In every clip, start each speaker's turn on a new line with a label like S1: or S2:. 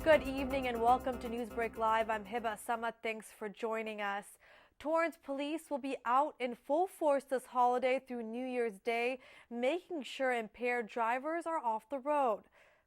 S1: Good evening and welcome to NEWSBREAK Live. I'm Hibah. Thanks for joining us. Torrance police will be out in full force this holiday through New Year's Day, making sure impaired drivers are off the road.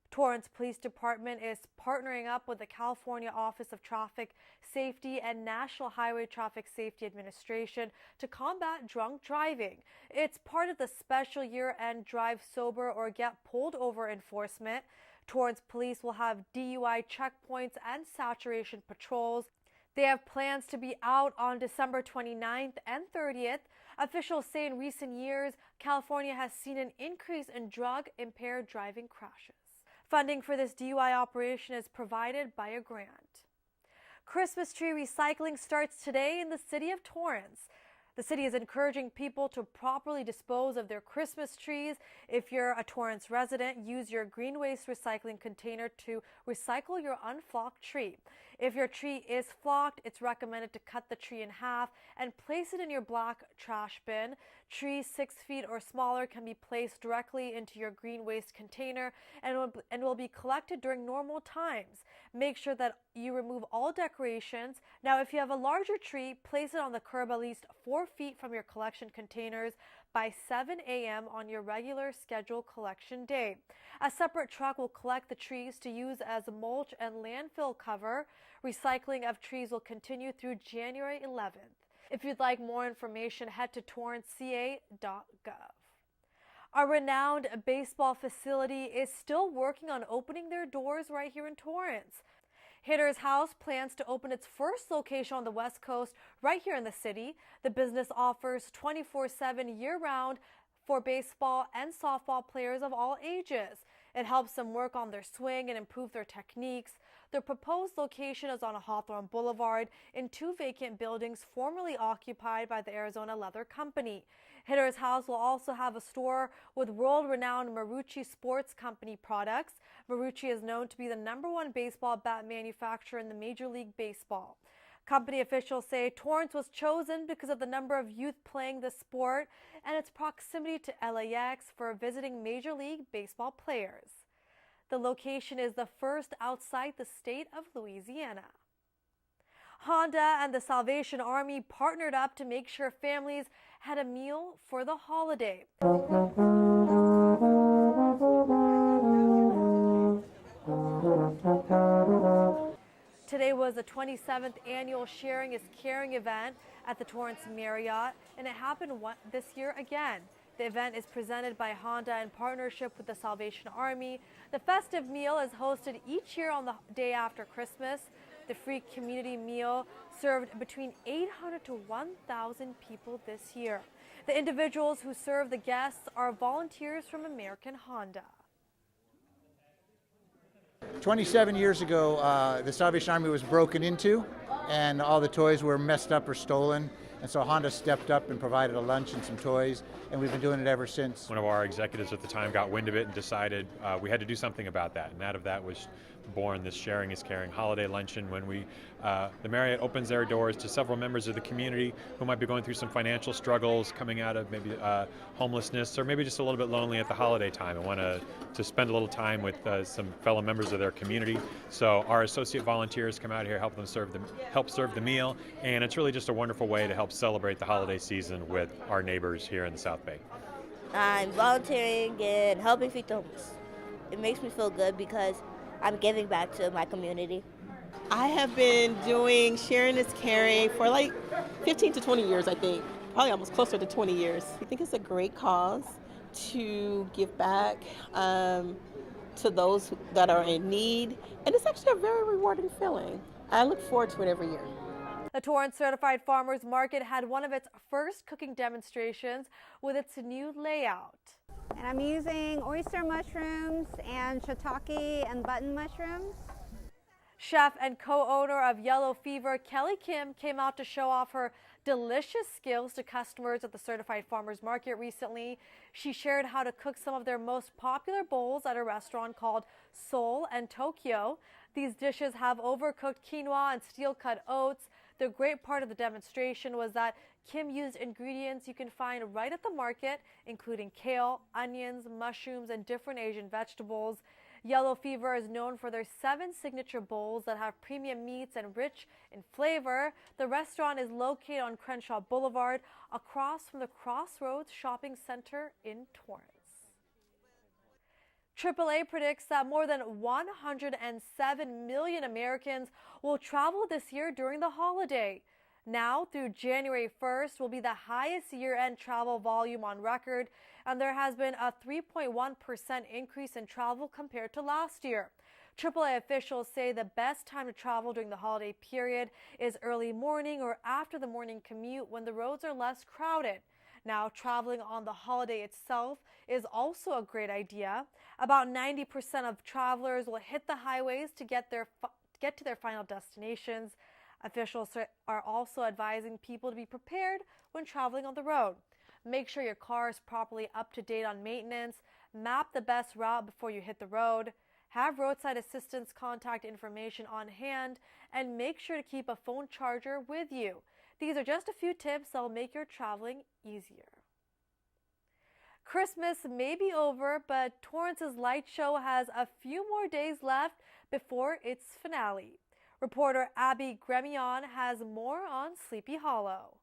S1: Torrance Police Department is partnering up with the California Office of Traffic Safety and National Highway Traffic Safety Administration to combat drunk driving. It's part of the special year-end drive sober or get pulled over enforcement. Torrance Police will have DUI checkpoints and saturation patrols. They have plans to be out on December 29th and 30th. Officials say in recent years, California has seen an increase in drug-impaired driving crashes. Funding for this DUI operation is provided by a grant. Christmas tree recycling starts today in the City of Torrance. The city is encouraging people to properly dispose of their Christmas trees. If you're a Torrance resident, use your green waste recycling container to recycle your unflocked tree. If your tree is flocked, it's recommended to cut the tree in half and place it in your black trash bin. Trees 6 feet or smaller can be placed directly into your green waste container and will be collected during normal times. Make sure that you remove all decorations. Now, if you have a larger tree, place it on the curb at least 4 feet from your collection containers by 7 a.m. on your regular scheduled collection day. A separate truck will collect the trees to use as mulch and landfill cover. Recycling of trees will continue through January 11th. If you'd like more information, head to torranceca.gov. A renowned baseball facility is still working on opening their doors right here in Torrance. Hitter's House plans to open its first location on the West Coast right here in the city. The business offers 24/7 year-round for baseball and softball players of all ages. It helps them work on their swing and improve their techniques. The proposed location is on Hawthorne Boulevard in 2 vacant buildings formerly occupied by the Arizona Leather Company. Hitter's House will also have a store with world-renowned Marucci Sports Company products. Marucci is known to be the #1 baseball bat manufacturer in the Major League Baseball. Company officials say Torrance was chosen because of the number of youth playing the sport and its proximity to LAX for visiting Major League Baseball players. The location is the first outside the state of Louisiana. Honda and the Salvation Army partnered up to make sure families had a meal for the holiday. Today was the 27th annual Sharing is Caring event at the Torrance Marriott, and it happened this year again. The event is presented by Honda in partnership with the Salvation Army. The festive meal is hosted each year on the day after Christmas. The free community meal served between 800 to 1,000 people this year. The individuals who serve the guests are volunteers from American Honda.
S2: 27 years ago, the Salvation Army was broken into and all the toys were messed up or stolen. And so Honda stepped up and provided a lunch and some toys, and we've been doing it ever since.
S3: One of our executives at the time got wind of it and decided we had to do something about that. And out of that was born this Sharing is Caring holiday luncheon when the Marriott opens their doors to several members of the community who might be going through some financial struggles, coming out of maybe homelessness, or maybe just a little bit lonely at the holiday time and want to spend a little time with some fellow members of their community. So our associate volunteers come out here, help serve the meal, and it's really just a wonderful way to help celebrate the holiday season with our neighbors here in the South Bay.
S4: I'm volunteering and helping feed the homeless. It makes me feel good because I'm giving back to my community.
S5: I have been doing Sharing is Caring for like 15 to 20 years, I think. Probably almost closer to 20 years. I think it's a great cause to give back to those that are in need. And it's actually a very rewarding feeling. I look forward to it every year.
S1: The Torrance Certified Farmers Market had one of its first cooking demonstrations with its new layout.
S6: And I'm using oyster mushrooms and shiitake and button mushrooms.
S1: Chef and co-owner of Yellow Fever, Kelly Kim, came out to show off her delicious skills to customers at the Certified Farmers Market recently. She shared how to cook some of their most popular bowls at a restaurant called Seoul and Tokyo. These dishes have overcooked quinoa and steel-cut oats. The great part of the demonstration was that Kim used ingredients you can find right at the market, including kale, onions, mushrooms, and different Asian vegetables. Yellow Fever is known for their 7 signature bowls that have premium meats and rich in flavor. The restaurant is located on Crenshaw Boulevard, across from the Crossroads Shopping Center in Torrance. AAA predicts that more than 107 million Americans will travel this year during the holiday. Now through January 1st will be the highest year-end travel volume on record, and there has been a 3.1% increase in travel compared to last year. AAA officials say the best time to travel during the holiday period is early morning or after the morning commute when the roads are less crowded. Now, traveling on the holiday itself is also a great idea. About 90% of travelers will hit the highways to get to their final destinations. Officials are also advising people to be prepared when traveling on the road. Make sure your car is properly up to date on maintenance. Map the best route before you hit the road. Have roadside assistance contact information on hand, and make sure to keep a phone charger with you. These are just a few tips that will make your traveling easier. Christmas may be over, but Torrance's light show has a few more days left before its finale. Reporter Abby Gremion has more on Sleepy Hollow.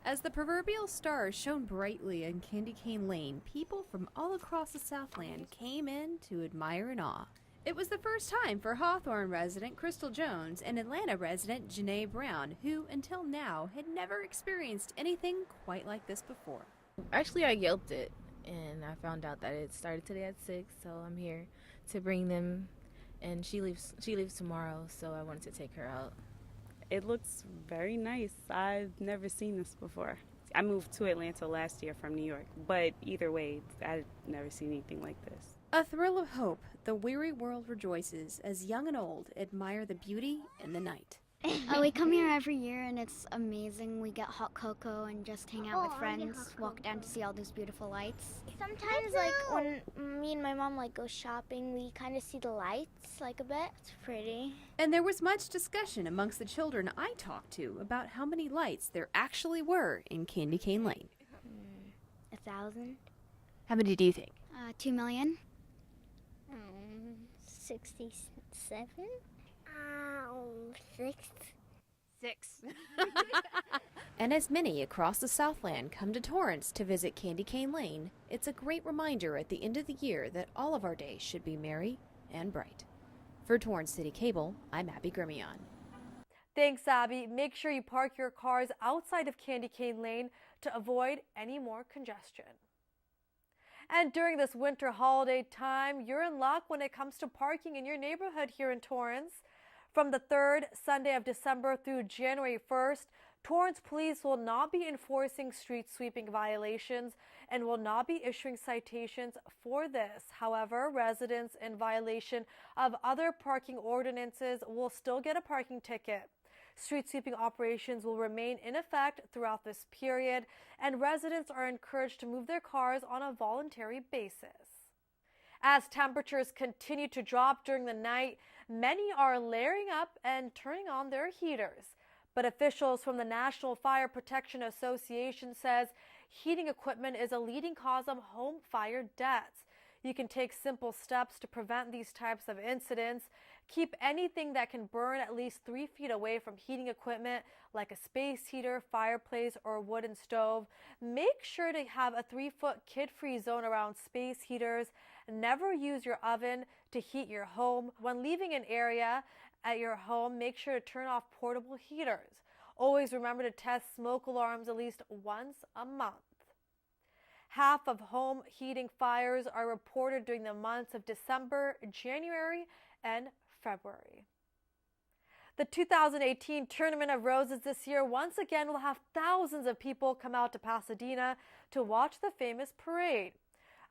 S7: As the proverbial stars shone brightly in Candy Cane Lane, people from all across the Southland came in to admire in awe. It was the first time for Hawthorne resident Crystal Jones and Atlanta resident Janae Brown, who until now had never experienced anything quite like this before.
S8: Actually, I yelped it, and I found out that it started today at 6, so I'm here to bring them, and she leaves tomorrow, so I wanted to take her out.
S9: It looks very nice. I've never seen this before. I moved to Atlanta last year from New York, but either way, I've never seen anything like this.
S7: A thrill of hope, the weary world rejoices as young and old admire the beauty in the night.
S10: We come here every year and it's amazing. We get hot cocoa and just hang out with friends, walk down to see all those beautiful lights.
S11: Sometimes when me and my mom go shopping, we kind of see the lights a bit. It's pretty.
S7: And there was much discussion amongst the children I talked to about how many lights there actually were in Candy Cane Lane.
S11: 1,000.
S7: How many do you think?
S10: 2 million.
S11: 67. 6.
S7: And as many across the Southland come to Torrance to visit Candy Cane Lane, it's a great reminder at the end of the year that all of our days should be merry and bright. For Torrance City Cable, I'm Abby Gremion.
S1: Thanks, Abby. Make sure you park your cars outside of Candy Cane Lane to avoid any more congestion. And during this winter holiday time, you're in luck when it comes to parking in your neighborhood here in Torrance. From the 3rd Sunday of December through January 1st, Torrance police will not be enforcing street sweeping violations and will not be issuing citations for this. However, residents in violation of other parking ordinances will still get a parking ticket. Street sweeping operations will remain in effect throughout this period, and residents are encouraged to move their cars on a voluntary basis. As temperatures continue to drop during the night, many are layering up and turning on their heaters. But officials from the National Fire Protection Association says heating equipment is a leading cause of home fire deaths. You can take simple steps to prevent these types of incidents. Keep anything that can burn at least 3 feet away from heating equipment like a space heater, fireplace, or wooden stove. Make sure to have a 3-foot kid-free zone around space heaters. Never use your oven to heat your home. When leaving an area at your home, make sure to turn off portable heaters. Always remember to test smoke alarms at least once a month. Half of home heating fires are reported during the months of December, January, and February. The 2018 Tournament of Roses this year once again will have thousands of people come out to Pasadena to watch the famous parade.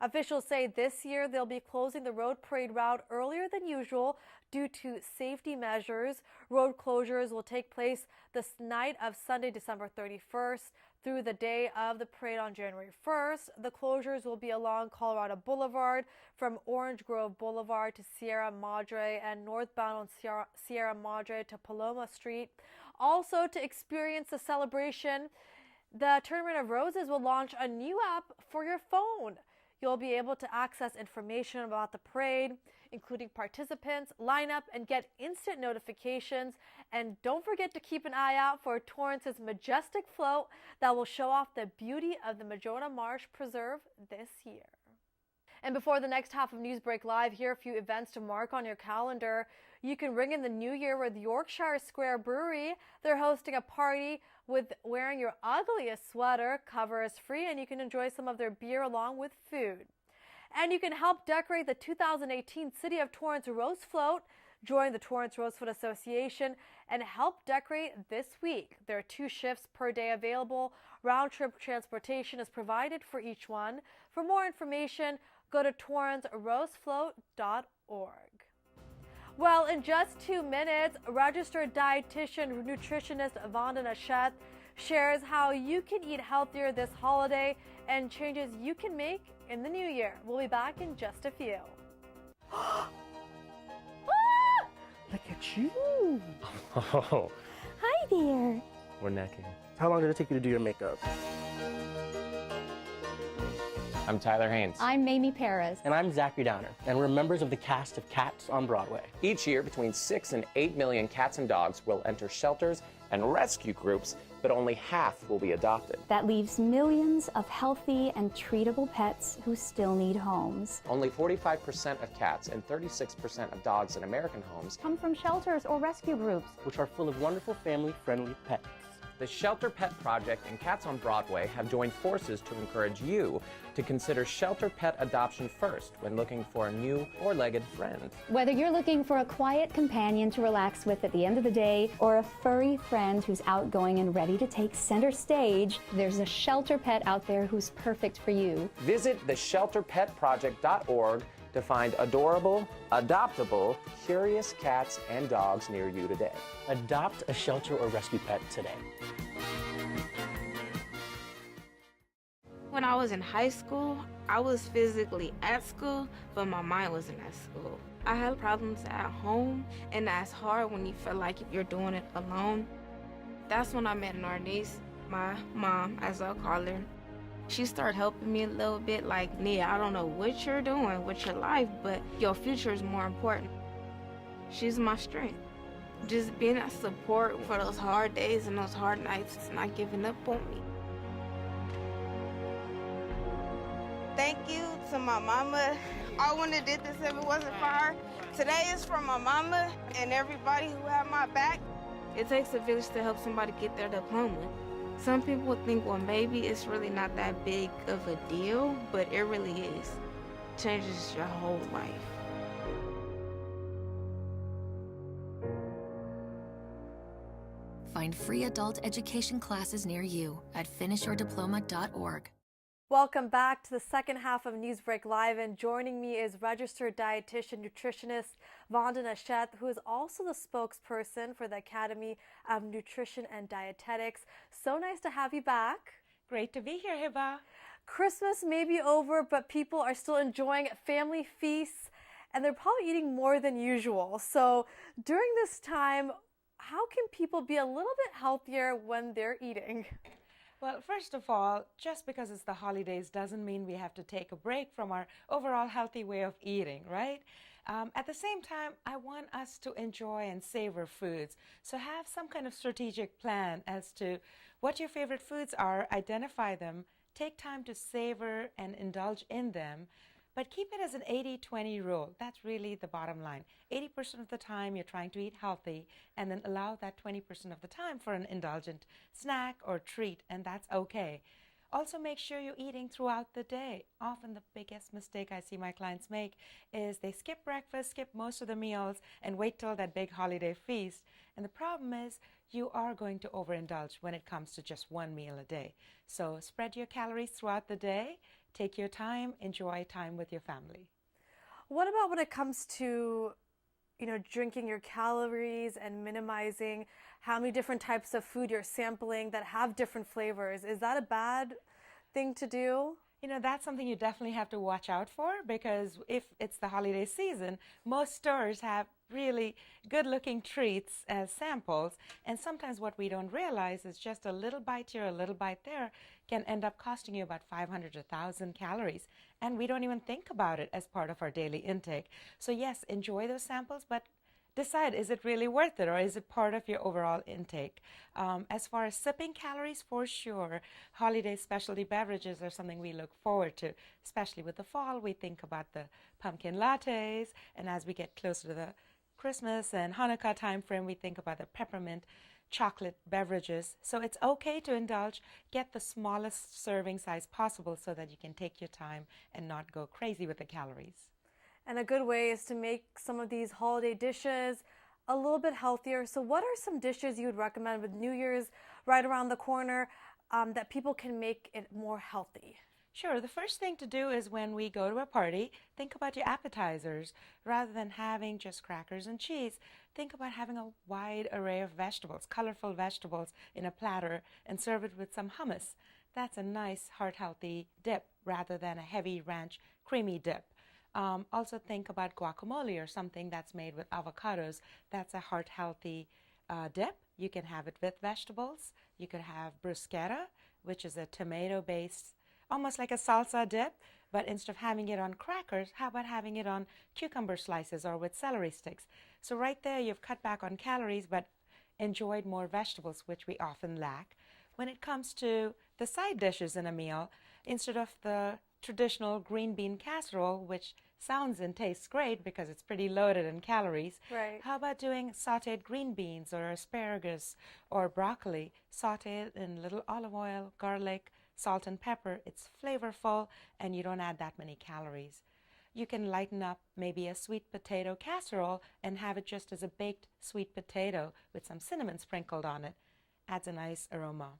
S1: Officials say this year they'll be closing the road parade route earlier than usual due to safety measures. Road closures will take place the night of Sunday, December 31st through the day of the parade on January 1st. The closures will be along Colorado Boulevard from Orange Grove Boulevard to Sierra Madre and northbound on Sierra Madre to Paloma Street. Also, to experience the celebration, the Tournament of Roses will launch a new app for your phone. You'll be able to access information about the parade, including participants, lineup, and get instant notifications. And don't forget to keep an eye out for Torrance's majestic float that will show off the beauty of the Madrona Marsh Preserve this year. And before the next half of NewsBreak Live, here are a few events to mark on your calendar. You can ring in the new year with Yorkshire Square Brewery. They're hosting a party with wearing your ugliest sweater. Cover is free, and you can enjoy some of their beer along with food. And you can help decorate the 2018 City of Torrance Rose Float. Join the Torrance Rosefoot Association and help decorate this week. There are 2 shifts per day available. Round-trip transportation is provided for each one. For more information, go to torrancerosefloat.org. Well, in just 2 minutes, registered dietitian nutritionist Vandana Sheth shares how you can eat healthier this holiday and changes you can make in the new year. We'll be back in just a few.
S12: Look at you.
S13: Oh,
S12: Hi there.
S13: we're necking.
S12: How long did it take you to do your makeup?
S14: I'm Tyler Haynes.
S15: I'm Mamie Perez.
S12: And I'm Zachary Downer, and we're members of the cast of Cats on Broadway.
S14: Each year, between 6 and 8 million cats and dogs will enter shelters and rescue groups, but only half will be adopted.
S15: That leaves millions of healthy and treatable pets who still need homes.
S14: Only 45% of cats and 36% of dogs in American homes
S15: Come from shelters or rescue groups.
S12: Which are full of wonderful family-friendly pets.
S14: The Shelter Pet Project and Cats on Broadway have joined forces to encourage you to consider shelter pet adoption first when looking for a new four-legged friend.
S15: Whether you're looking for a quiet companion to relax with at the end of the day or a furry friend who's outgoing and ready to take center stage, there's a shelter pet out there who's perfect for you.
S14: Visit theshelterpetproject.org to find adorable, adoptable, curious cats and dogs near you today.
S12: Adopt a shelter or rescue pet today.
S16: When I was in high school, I was physically at school, but my mind wasn't at school. I had problems at home, and that's hard when you feel like you're doing it alone. That's when I met our niece, my mom, as I'll call her. She started helping me a little bit, like, Nia, I don't know what you're doing with your life, but your future is more important. She's my strength. Just being a support for those hard days and those hard nights, not giving up on me. Thank you to my mama. I wouldn't have did this if it wasn't for her. Today is for my mama and everybody who had my back. It takes a village to help somebody get their diploma. Some people think, well, maybe it's really not that big of a deal, but it really is. It changes your whole life.
S17: Find free adult education classes near you at finishyourdiploma.org.
S1: Welcome back to the second half of NewsBreak Live, and joining me is registered dietitian nutritionist Vandana Sheth, who is also the spokesperson for the Academy of Nutrition and Dietetics. So nice to have you back.
S18: Great to be here, Hibah.
S1: Christmas may be over, but people are still enjoying family feasts, and they're probably eating more than usual. So during this time, how can people be a little bit healthier when they're eating?
S18: Well, first of all, just because it's the holidays doesn't mean we have to take a break from our overall healthy way of eating, right? At the same time, I want us to enjoy and savor foods. So have some kind of strategic plan as to what your favorite foods are, identify them, take time to savor and indulge in them, but keep it as an 80-20 rule. That's really the bottom line. 80% of the time you're trying to eat healthy, and then allow that 20% of the time for an indulgent snack or treat, and that's okay. Also, make sure you're eating throughout the day. Often the biggest mistake I see my clients make is they skip breakfast, skip most of the meals, and wait till that big holiday feast. And the problem is you are going to overindulge when it comes to just one meal a day. So spread your calories throughout the day. Take your time, enjoy time with your family.
S1: What about when it comes to, drinking your calories and minimizing how many different types of food you're sampling that have different flavors? Is that a bad thing to do?
S18: That's something you definitely have to watch out for, because if it's the holiday season, most stores have really good-looking treats as samples. And sometimes what we don't realize is just a little bite here, a little bite there can end up costing you about 500 to 1,000 calories. And we don't even think about it as part of our daily intake. So yes, enjoy those samples, but decide, is it really worth it, or is it part of your overall intake? As far as sipping calories, for sure, holiday specialty beverages are something we look forward to, especially with the fall. We think about the pumpkin lattes, and as we get closer to the Christmas and Hanukkah time frame, we think about the peppermint chocolate beverages. So it's okay to indulge. Get the smallest serving size possible so that you can take your time and not go crazy with the calories.
S1: And a good way is to make some of these holiday dishes a little bit healthier. So what are some dishes you would recommend with New Year's right around the corner that people can make it more healthy?
S18: Sure. The first thing to do is when we go to a party, think about your appetizers. Rather than having just crackers and cheese, think about having a wide array of vegetables, colorful vegetables in a platter, and serve it with some hummus. That's a nice, heart-healthy dip rather than a heavy ranch creamy dip. Also think about guacamole or something that's made with avocados. That's a heart-healthy dip. You can have it with vegetables. You could have bruschetta, which is a tomato-based, almost like a salsa dip, but instead of having it on crackers, how about having it on cucumber slices or with celery sticks? So right there, you've cut back on calories, but enjoyed more vegetables, which we often lack. When it comes to the side dishes in a meal, instead of the traditional green bean casserole, which sounds and tastes great because it's pretty loaded in calories.
S1: Right.
S18: How about doing sauteed green beans or asparagus or broccoli, sauteed in little olive oil, garlic, salt and pepper? It's flavorful and you don't add that many calories. You can lighten up maybe a sweet potato casserole and have it just as a baked sweet potato with some cinnamon sprinkled on it. Adds a nice aroma.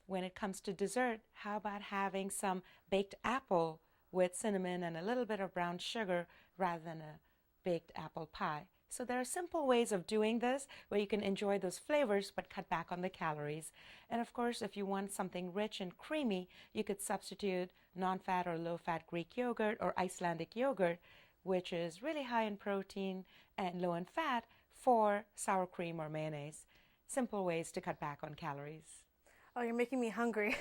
S18: When it comes to dessert, how about having some baked apple with cinnamon and a little bit of brown sugar rather than a baked apple pie? So there are simple ways of doing this where you can enjoy those flavors but cut back on the calories. And of course, if you want something rich and creamy, you could substitute non-fat or low-fat Greek yogurt or Icelandic yogurt, which is really high in protein and low in fat, for sour cream or mayonnaise. Simple ways to cut back on calories.
S1: Oh, you're making me hungry.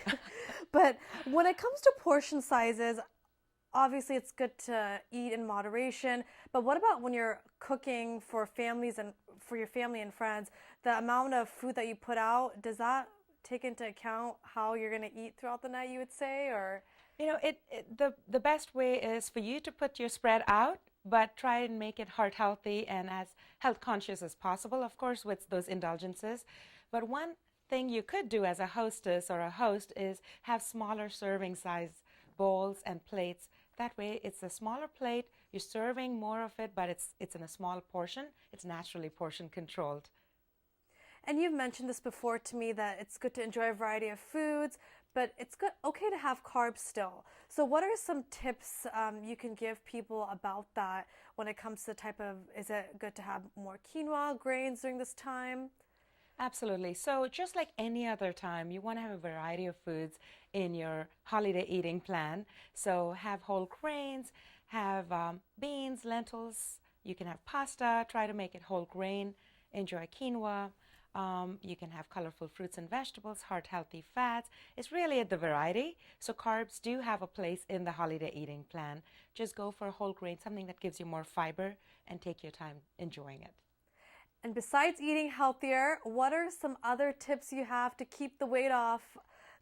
S1: But when it comes to portion sizes, obviously it's good to eat in moderation, but what about when you're cooking for families and for your family and friends? The amount of food that you put out, does that take into account how you're going to eat throughout the night, you would say? Or
S18: you know, the best way is for you to put your spread out, but try and make it heart healthy and as health conscious as possible, of course, with those indulgences. But one thing you could do as a hostess or a host is have smaller serving size bowls and plates. That way it's a smaller plate, you're serving more of it, but it's in a small portion. It's naturally portion controlled.
S1: And you've mentioned this before to me, that it's good to enjoy a variety of foods, but it's okay to have carbs still. So what are some tips you can give people about that when it comes to the type of, is it good to have more quinoa grains during this time?
S18: Absolutely. So just like any other time, you want to have a variety of foods in your holiday eating plan. So have whole grains, have beans, lentils. You can have pasta. Try to make it whole grain. Enjoy quinoa. You can have colorful fruits and vegetables, heart-healthy fats. It's really at the variety. So carbs do have a place in the holiday eating plan. Just go for a whole grain, something that gives you more fiber, and take your time enjoying it.
S1: And besides eating healthier, what are some other tips you have to keep the weight off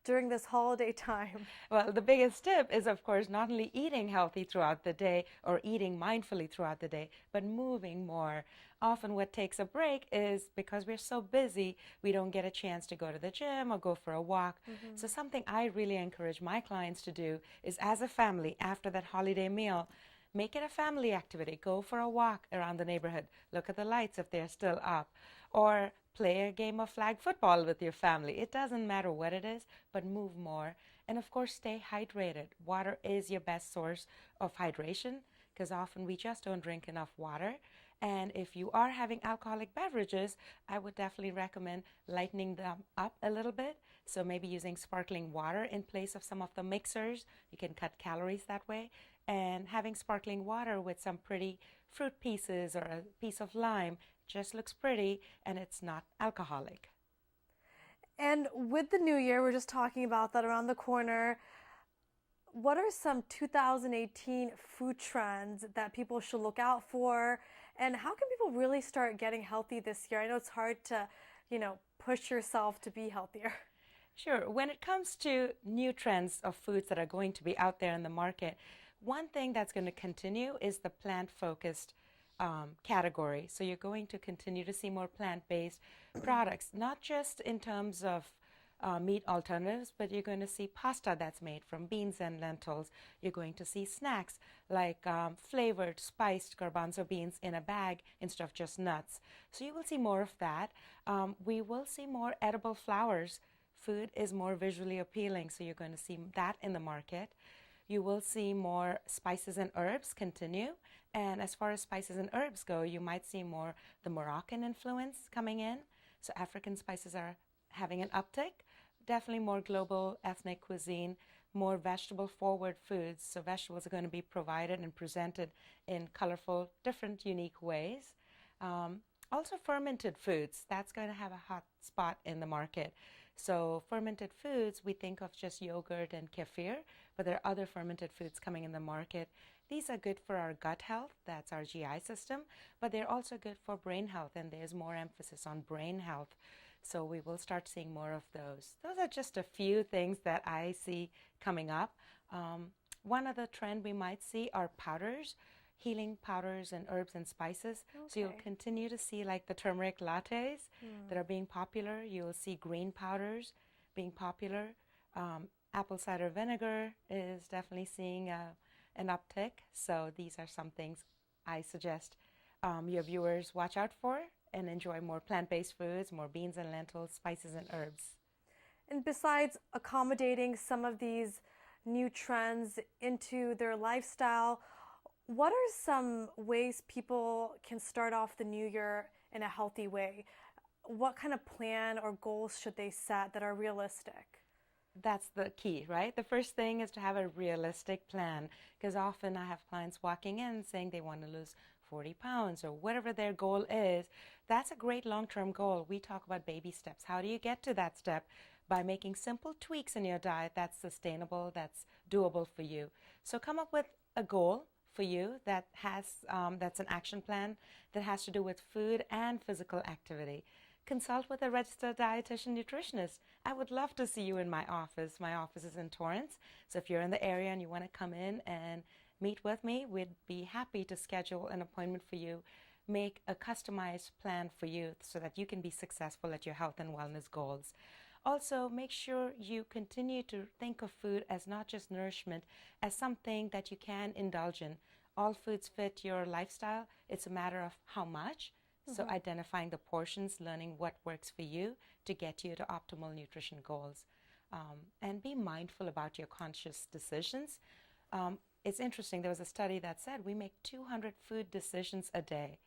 S1: during this holiday time?
S18: Well, the biggest tip is, of course, not only eating healthy throughout the day or eating mindfully throughout the day, but moving more. Often what takes a break is because we're so busy, we don't get a chance to go to the gym or go for a walk.
S1: Mm-hmm.
S18: So something I really encourage my clients to do is, as a family, after that holiday meal, make it a family activity. Go for a walk around the neighborhood. Look at the lights if they're still up. Or play a game of flag football with your family. It doesn't matter what it is, but move more. And of course, stay hydrated. Water is your best source of hydration, because often we just don't drink enough water. And if you are having alcoholic beverages, I would definitely recommend lightening them up a little bit. So maybe using sparkling water in place of some of the mixers. You can cut calories that way. And having sparkling water with some pretty fruit pieces or a piece of lime. It just looks pretty and it's not alcoholic.
S1: And with the new year, we're just talking about that around the corner. What are some 2018 food trends that people should look out for? And how can people really start getting healthy this year? I know it's hard to, push yourself to be healthier.
S18: Sure. When it comes to new trends of foods that are going to be out there in the market, one thing that's going to continue is the plant-focused category. So you're going to continue to see more plant-based products, not just in terms of meat alternatives, but you're going to see pasta that's made from beans and lentils. You're going to see snacks like flavored, spiced garbanzo beans in a bag instead of just nuts. So you will see more of that. We will see more edible flours. Food is more visually appealing, so you're going to see that in the market. You will see more spices and herbs continue. And as far as spices and herbs go, you might see more the Moroccan influence coming in. So African spices are having an uptick. Definitely more global ethnic cuisine, more vegetable-forward foods. So vegetables are going to be provided and presented in colorful, different, unique ways. Also fermented foods. That's going to have a hot spot in the market. So fermented foods, we think of just yogurt and kefir, but there are other fermented foods coming in the market. These are good for our gut health, that's our GI system, but they're also good for brain health, and there's more emphasis on brain health. So we will start seeing more of those. Those are just a few things that I see coming up. One other trend we might see are powders, healing powders and herbs and spices. Okay. So you'll continue to see like the turmeric lattes that are being popular. You'll see green powders being popular. Apple cider vinegar is definitely seeing an uptick. So these are some things I suggest your viewers watch out for and enjoy more plant-based foods, more beans and lentils, spices and herbs.
S1: And besides accommodating some of these new trends into their lifestyle, what are some ways people can start off the new year in a healthy way? What kind of plan or goals should they set that are realistic?
S18: That's the key, right? The first thing is to have a realistic plan, because often I have clients walking in saying they want to lose 40 pounds or whatever their goal is. That's a great long-term goal. We talk about baby steps. How do you get to that step? By making simple tweaks in your diet that's sustainable, that's doable for you. So come up with a goal for you that has that's an action plan that has to do with food and physical activity. Consult with a registered dietitian nutritionist. I would love to see you in my office. My office is in Torrance. So if you're in the area and you want to come in and meet with me, we'd be happy to schedule an appointment for you, make a customized plan for you so that you can be successful at your health and wellness goals. Also, make sure you continue to think of food as not just nourishment, as something that you can indulge in. All foods fit your lifestyle. It's a matter of how much. So identifying the portions, learning what works for you to get you to optimal nutrition goals. And be mindful about your conscious decisions. It's interesting, there was a study that said we make 200 food decisions a day.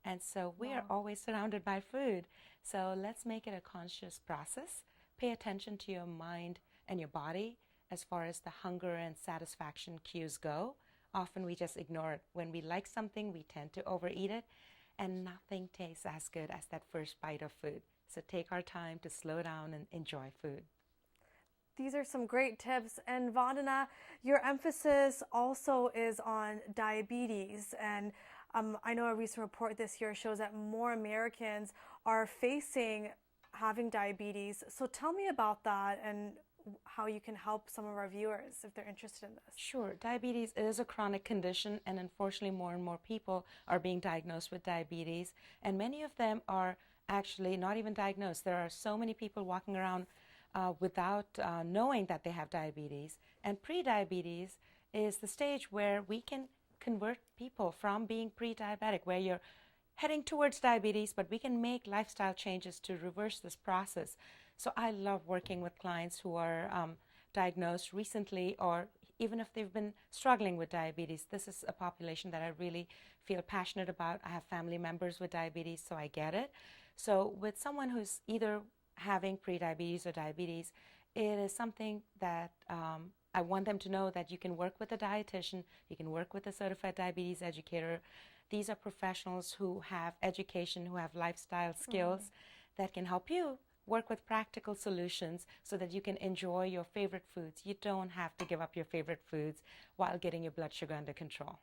S18: And so we are always surrounded by food. So let's make it a conscious process. Pay attention to your mind and your body as far as the hunger and satisfaction cues go. Often we just ignore it. When we like something, we tend to overeat it, and nothing tastes as good as that first bite of food. So take our time to slow down and enjoy food.
S1: These are some great tips. And Vandana, your emphasis also is on diabetes. And I know a recent report this year shows that more Americans are facing having diabetes. So tell me about that and how you can help some of our viewers if they're interested in this.
S18: Sure. Diabetes is a chronic condition, and unfortunately more and more people are being diagnosed with diabetes, and many of them are actually not even diagnosed. There are so many people walking around without knowing that they have diabetes, and pre-diabetes is the stage where we can convert people from being pre-diabetic, where you're heading towards diabetes, but we can make lifestyle changes to reverse this process. So I love working with clients who are diagnosed recently, or even if they've been struggling with diabetes. This is a population that I really feel passionate about. I have family members with diabetes, so I get it. So with someone who's either having pre-diabetes or diabetes, it is something that I want them to know that you can work with a dietitian, you can work with a certified diabetes educator. These are professionals who have education, who have lifestyle skills that can help you work with practical solutions so that you can enjoy your favorite foods. You don't have to give up your favorite foods while getting your blood sugar under control.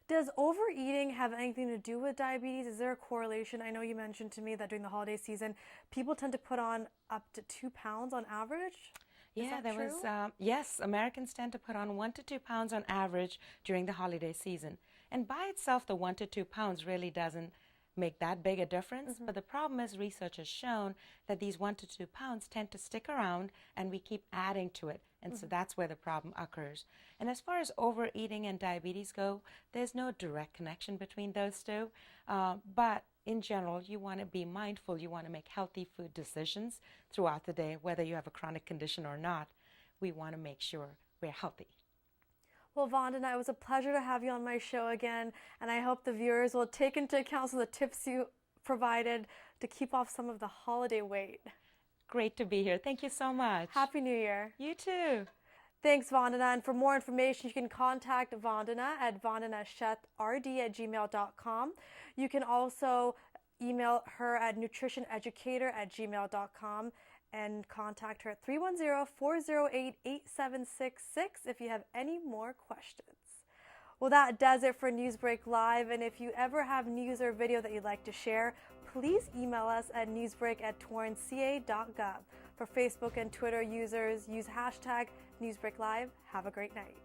S1: Does overeating have anything to do with diabetes? Is there a correlation? I know you mentioned to me that during the holiday season, people tend to put on up to 2 pounds on average.
S18: Yeah, there was, yes, Americans tend to put on 1 to 2 pounds on average during the holiday season. And by itself, the 1 to 2 pounds really doesn't make that big a difference. But the problem is research has shown that these 1 to 2 pounds tend to stick around and we keep adding to it. And so that's where the problem occurs. And as far as overeating and diabetes go, there's no direct connection between those two. But in general, you want to be mindful. You want to make healthy food decisions throughout the day, whether you have a chronic condition or not. We want to make sure we're healthy.
S1: Well, Vandana, it was a pleasure to have you on my show again, and I hope the viewers will take into account some of the tips you provided to keep off some of the holiday weight.
S18: Great to be here. Thank you so much.
S1: Happy New Year.
S18: You too.
S1: Thanks, Vandana. And for more information, you can contact Vandana at vandanashethrd@gmail.com. You can also email her at nutritioneducator@gmail.com and contact her at 310-408-8766 if you have any more questions. Well, that does it for NewsBreak Live. And if you ever have news or video that you'd like to share, please email us at newsbreak@torranceca.gov. For Facebook and Twitter users, use hashtag NewsBreakLive. Have a great night.